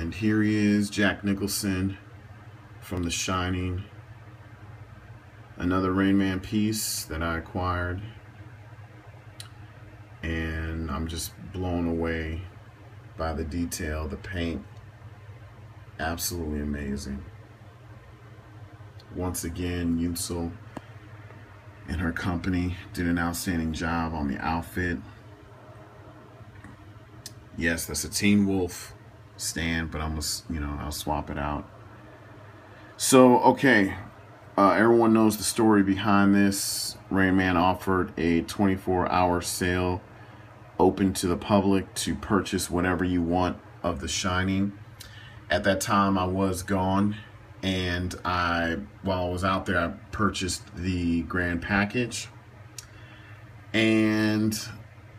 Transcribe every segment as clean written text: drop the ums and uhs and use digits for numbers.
And here he is, Jack Nicholson from The Shining. Another Rainman piece that I acquired. And I'm just blown away by the detail, the paint. Absolutely amazing. Once again, Yunsel and her company did an outstanding job on the outfit. Yes, that's a Teen Wolf stand, but I'll swap it out. So, okay, everyone knows the story behind this. Rainman offered a 24-hour sale open to the public to purchase whatever you want of The Shining. At that time, I was gone, and while I was out there, I purchased the grand package, and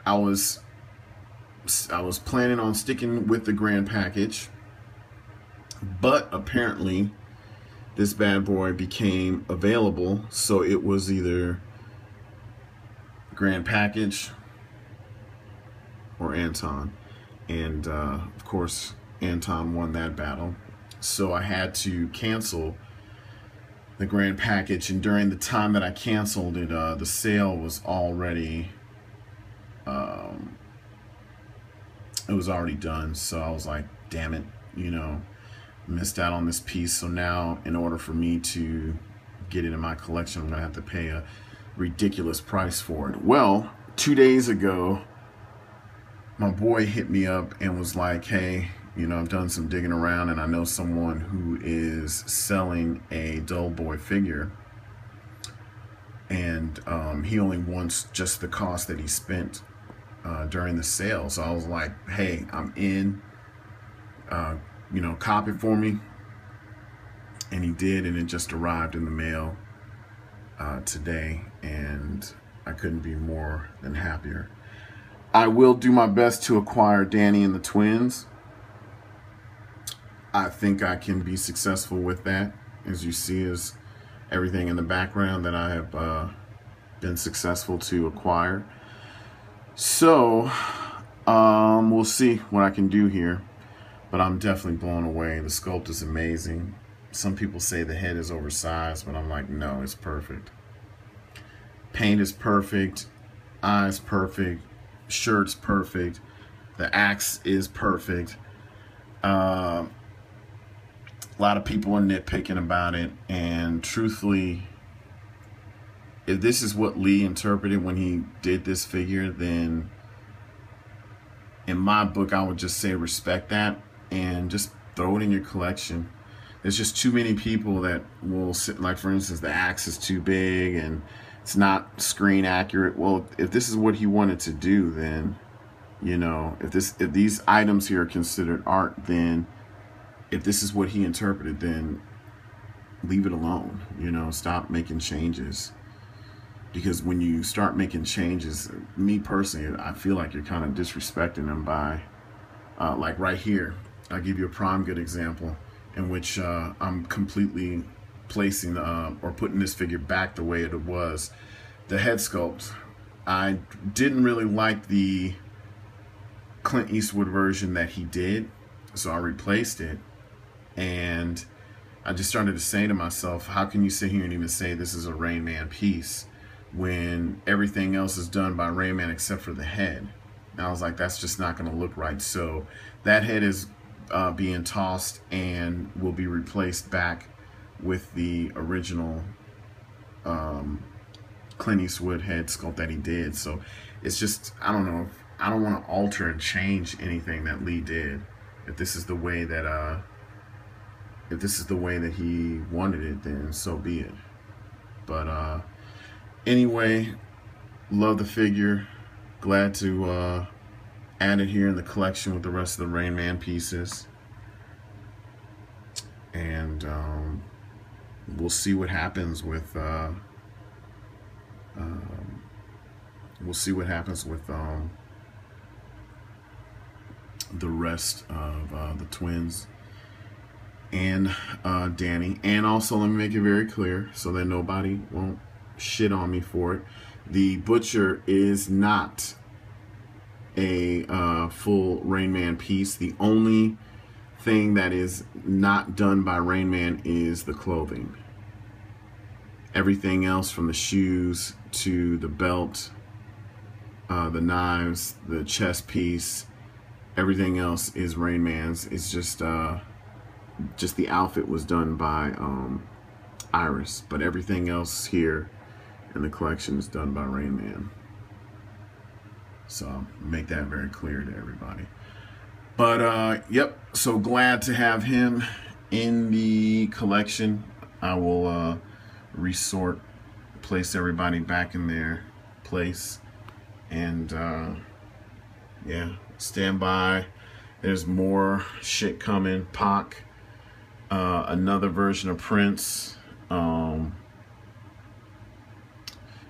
I was planning on sticking with the grand package, but apparently this bad boy became available, so it was either grand package or Anton, and of course Anton won that battle. So I had to cancel the grand package, and during the time that I canceled it, the sale was already done. So I was like, damn it, missed out on this piece. So now, in order for me to get it in my collection, I'm gonna have to pay a ridiculous price for it. Well, 2 days ago, my boy hit me up and was like, hey, I've done some digging around, and I know someone who is selling a Dull Boy figure, and he only wants just the cost that he spent during the sale. So I was like, hey, I'm in, cop it for me. And he did, and it just arrived in the mail today, and I couldn't be more than happier. I will do my best to acquire Danny and the twins. I think I can be successful with that. As you see, is everything in the background that I have been successful to acquire. So we'll see what I can do here, but I'm definitely blown away. The sculpt is amazing. Some people say the head is oversized, but I'm like, no, it's perfect. Paint is perfect, eyes perfect, shirt's perfect, the axe is perfect. A lot of people are nitpicking about it, and truthfully, if this is what Lee interpreted when he did this figure, then in my book, I would just say respect that and just throw it in your collection. There's just too many people that will sit, like for instance, the axe is too big and it's not screen accurate. Well, if this is what he wanted to do, then, if these items here are considered art, then if this is what he interpreted, then leave it alone. Stop making changes. Because when you start making changes, me personally, I feel like you're kind of disrespecting them by, like right here, I'll give you a prime good example in which I'm completely placing or putting this figure back the way it was. The head sculpt, I didn't really like the Clint Eastwood version that he did, so I replaced it. And I just started to say to myself, how can you sit here and even say this is a Rainman piece when everything else is done by Rainman except for the head? And I was like, that's just not going to look right. So that head is being tossed and will be replaced back with the original Clint Eastwood head sculpt that he did. So it's just, I don't know, I don't want to alter and change anything that Lee did. If this is the way that he wanted it, then so be it. But anyway, love the figure. Glad to add it here in the collection with the rest of the Rainman pieces. And we'll see what happens with the rest of the twins and Danny. And also, let me make it very clear so that nobody won't shit on me for it. The Butcher is not a full Rainman piece. The only thing that is not done by Rainman is the clothing. Everything else, from the shoes to the belt, the knives, the chest piece, everything else is Rainman's. It's just the outfit was done by Iris, but everything else here in the collection is done by Rainman. So make that very clear to everybody. But yep, so glad to have him in the collection. I will place everybody back in their place, and yeah, stand by. There's more shit coming. Pac, another version of Prince.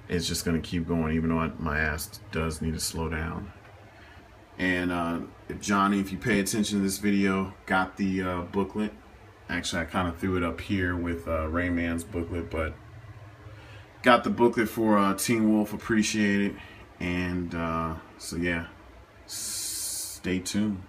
It's just gonna keep going, even though my ass does need to slow down. And Johnny, if you pay attention to this video, got the booklet. Actually, I kind of threw it up here with Rainman's booklet, but got the booklet for Teen Wolf. Appreciate it. And so yeah, stay tuned.